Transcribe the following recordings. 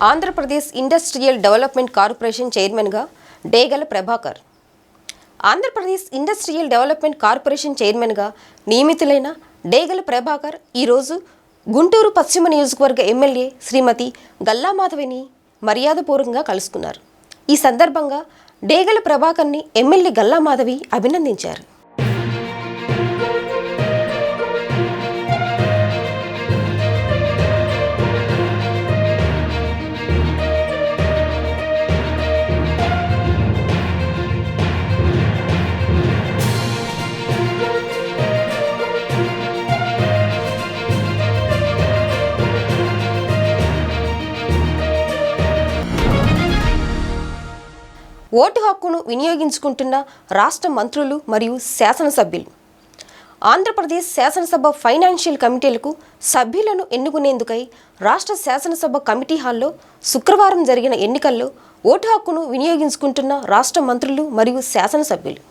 Andhra Pradesh industrial development corporation చైర్మన్గా Degala Prabhakar. Andhra Pradesh industrial development corporation చైర్మన్గా నియమితులైన డేగల ప్రభాకర్ ఈరోజు గుంటూరు పశ్చిమ నియోజకవర్గ ఎమ్మెల్యే శ్రీమతి గల్లా మాధవిని మర్యాదపూర్వకంగా కలుసుకున్నారు. ఈ సందర్భంగా డేగల ప్రభాకర్ని ఎమ్మెల్యే గల్లా మాధవి అభినందించారు. ఓటు హక్కును వినియోగించుకుంటున్న రాష్ట్ర మంత్రులు మరియు శాసనసభ్యులు. ఆంధ్రప్రదేశ్ శాసనసభ ఫైనాన్షియల్ కమిటీలకు సభ్యులను ఎన్నుకునేందుకై రాష్ట్ర శాసనసభ కమిటీ హాల్లో శుక్రవారం జరిగిన ఎన్నికల్లో ఓటు హక్కును వినియోగించుకుంటున్న రాష్ట్ర మంత్రులు మరియు శాసనసభ్యులు.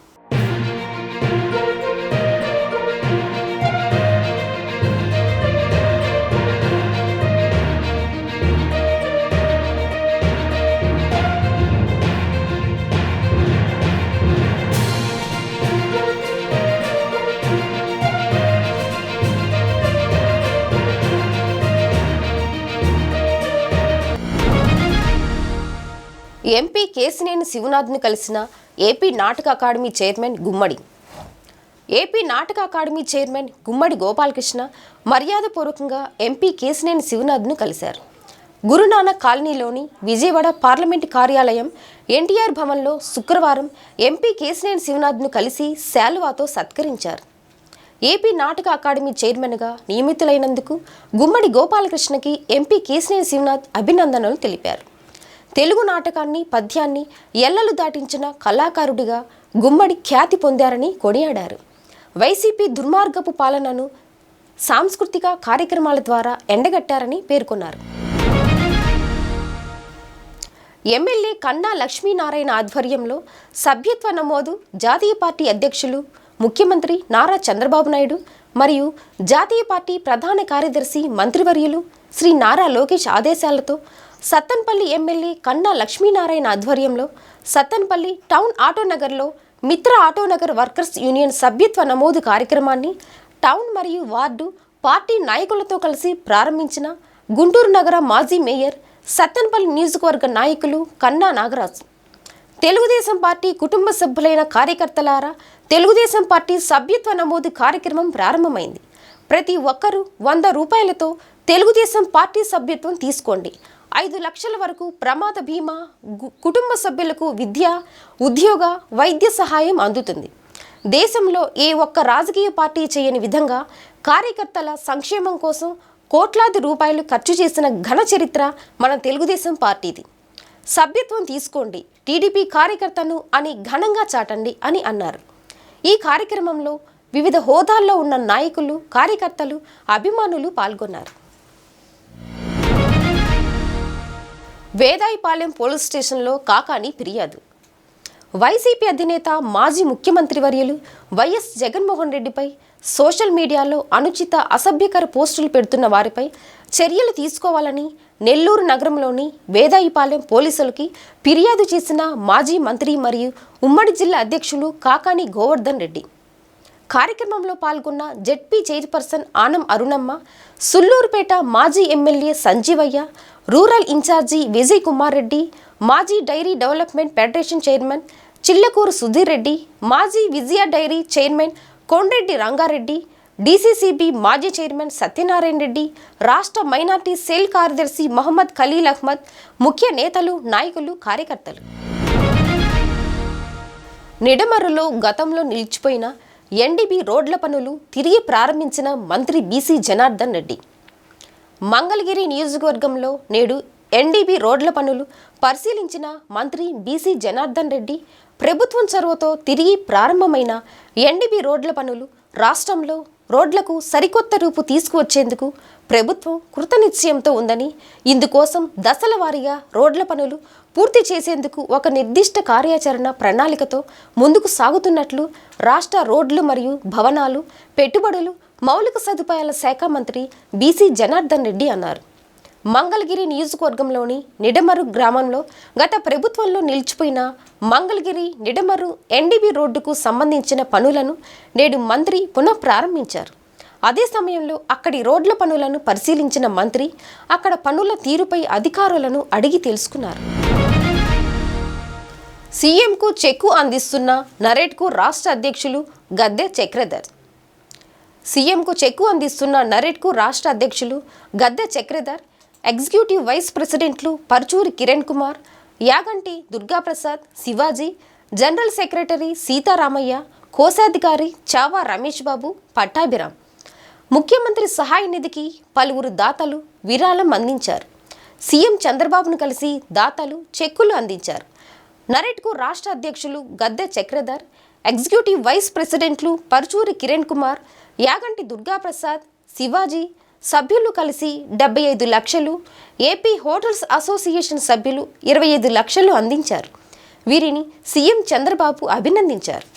ఎంపీ కేశినేని శివనాథ్ను కలిసిన ఏపీ నాటక అకాడమీ చైర్మన్ గుమ్మడి. ఏపీ నాటక అకాడమీ చైర్మన్ గుమ్మడి గోపాలకృష్ణ మర్యాదపూర్వకంగా ఎంపీ కేశినేని శివనాథ్ను కలిశారు. గురునానక్ కాలనీలోని విజయవాడ పార్లమెంటు కార్యాలయం ఎన్టీఆర్ భవన్లో శుక్రవారం ఎంపీ కేశినేని శివనాథ్ను కలిసి శాలువాతో సత్కరించారు. ఏపీ నాటక అకాడమీ చైర్మన్గా నియమితులైనందుకు గుమ్మడి గోపాలకృష్ణకి ఎంపీ కేశినేని శివనాథ్ అభినందనలు తెలిపారు. తెలుగు నాటకాన్ని పద్యాన్ని ఎల్లలు దాటించిన కళాకారుడిగా గుమ్మడి ఖ్యాతి పొందారని కొనియాడారు. వైసీపీ దుర్మార్గపు పాలనను సాంస్కృతిక కార్యక్రమాల ద్వారా ఎండగట్టారని పేర్కొన్నారు. ఎమ్మెల్యే కన్నా లక్ష్మీనారాయణ ఆధ్వర్యంలో సభ్యత్వ నమోదు జాతీయ పార్టీ అధ్యక్షులు ముఖ్యమంత్రి నారా చంద్రబాబు నాయుడు మరియు జాతీయ పార్టీ ప్రధాన కార్యదర్శి మంత్రివర్యులు శ్రీ నారా లోకేష్ ఆదేశాలతో సత్తెనపల్లి ఎమ్మెల్యే కన్నా లక్ష్మీనారాయణ ఆధ్వర్యంలో సత్తెనపల్లి టౌన్ ఆటోనగర్లో మిత్ర ఆటోనగర్ వర్కర్స్ యూనియన్ సభ్యత్వ నమోదు కార్యక్రమాన్ని టౌన్ మరియు వార్డు పార్టీ నాయకులతో కలిసి ప్రారంభించిన గుంటూరు నగర మాజీ మేయర్ సత్తెనపల్లి నియోజకవర్గ నాయకులు కన్నా నాగరాజు. తెలుగుదేశం పార్టీ కుటుంబ సభ్యులైన కార్యకర్తలారా తెలుగుదేశం పార్టీ సభ్యత్వ నమోదు కార్యక్రమం ప్రారంభమైంది. ప్రతి ఒక్కరూ 100 రూపాయలతో తెలుగుదేశం పార్టీ సభ్యత్వం తీసుకోండి. 5 లక్షల వరకు ప్రమాద బీమా, కుటుంబ సభ్యులకు విద్య, ఉద్యోగ, వైద్య సహాయం అందుతుంది. దేశంలో ఏ ఒక్క రాజకీయ పార్టీ చేయని విధంగా కార్యకర్తల సంక్షేమం కోసం కోట్లాది రూపాయలు ఖర్చు చేసిన ఘన చరిత్ర మన తెలుగుదేశం పార్టీది. సభ్యత్వం తీసుకోండి, టీడీపీ కార్యకర్తను అని ఘనంగా చాటండి అని అన్నారు. ఈ కార్యక్రమంలో వివిధ హోదాల్లో ఉన్న నాయకులు, కార్యకర్తలు, అభిమానులు పాల్గొన్నారు. వేదాయపాలెం పోలీస్ స్టేషన్లో కాకాని ఫిర్యాదు. వైసీపీ అధినేత మాజీ ముఖ్యమంత్రి వర్యులు వైఎస్ జగన్మోహన్ రెడ్డిపై సోషల్ మీడియాలో అనుచిత అసభ్యకర పోస్టులు పెడుతున్న వారిపై చర్యలు తీసుకోవాలని నెల్లూరు నగరంలోని వేదాయపాలెం పోలీసులకి ఫిర్యాదు చేసిన మాజీ మంత్రి మరియు ఉమ్మడి జిల్లా అధ్యక్షులు కాకాని గోవర్ధన్ రెడ్డి. కార్యక్రమంలో పాల్గొన్న జెడ్పీ చైర్పర్సన్ ఆనం అరుణమ్మ, సుల్లూరుపేట మాజీ MLA Sanjeevaiah, rural incharge Vijay Kumar Reddy, మాజీ dairy development federation chairman Chillakuru Sudheer Reddy, మాజీ Vijaya dairy chairman Kondreddy Rangareddy, DCCB మాజీ చైర్మన్ సత్యనారాయణ రెడ్డి, రాష్ట్ర మైనార్టీ సెల్ కార్యదర్శి మహమ్మద్ ఖలీల్ అహ్మద్, ముఖ్య నేతలు, నాయకులు, కార్యకర్తలు. నిడమరులో గతంలో నిలిచిపోయిన ఎన్డీబీ రోడ్ల పనులు తిరిగి ప్రారంభించిన మంత్రి బీసీ జనార్దన్ రెడ్డి. మంగళగిరి నియోజకవర్గంలో నేడు ఎన్డీబీ రోడ్ల పనులు పరిశీలించిన మంత్రి బీసీ జనార్దన్ రెడ్డి ప్రభుత్వం చొరవతో తిరిగి ప్రారంభమైన ఎన్డీబీ రోడ్ల పనులు రాష్ట్రంలో రోడ్లకు సరికొత్త రూపు తీసుకువచ్చేందుకు ప్రభుత్వం కృతనిశ్చయంతో ఉందని, ఇందుకోసం దశల వారీగా రోడ్ల పనులు పూర్తి చేసేందుకు ఒక నిర్దిష్ట కార్యాచరణ ప్రణాళికతో ముందుకు సాగుతున్నట్లు రాష్ట్ర రోడ్లు మరియు భవనాలు, పెట్టుబడులు, మౌలిక సదుపాయాల శాఖ మంత్రి బీసీ జనార్దన్ రెడ్డి అన్నారు. మంగళగిరి నియోజకవర్గంలోని నిడమరు గ్రామంలో గత ప్రభుత్వంలో నిలిచిపోయిన మంగళగిరి నిడమరు ఎన్డీబీ రోడ్డుకు సంబంధించిన పనులను నేడు మంత్రి పునఃప్రారంభించారు. అదే సమయంలో అక్కడి రోడ్ల పనులను పరిశీలించిన మంత్రి అక్కడ పనుల తీరుపై అధికారులను అడిగి తెలుసుకున్నారు. సీఎంకు చెక్కు అందిస్తున్న నరేట్కు రాష్ట్ర అధ్యక్షులు గద్దె చక్రధర్. సీఎంకు చెక్కు అందిస్తున్న నరేట్కు రాష్ట్ర అధ్యక్షులు గద్దె చక్రధర్, ఎగ్జిక్యూటివ్ వైస్ ప్రెసిడెంట్లు పరుచూరి కిరణ్ కుమార్, యాగంటి దుర్గాప్రసాద్, శివాజీ, జనరల్ సెక్రటరీ సీతారామయ్య, కోశాధికారి చావా రమేష్ బాబు, పట్టాభిరామ్, ముఖ్యమంత్రి సహాయ నిధికి పలువురు దాతలు విరాళం అందించారు. సీఎం చంద్రబాబును కలిసి దాతలు చెక్కులు అందించారు. నరేట్కు రాష్ట్ర అధ్యక్షులు గద్దె చక్రధర్, ఎగ్జిక్యూటివ్ వైస్ ప్రెసిడెంట్లు పరుచూరి కిరణ్ కుమార్, యాగంటి దుర్గాప్రసాద్, శివాజీ సభ్యులు కలిసి 75 లక్షలు, ఏపీ హోటల్స్ అసోసియేషన్ సభ్యులు 25 లక్షలు అందించారు. వీరిని సీఎం చంద్రబాబు అభినందించారు.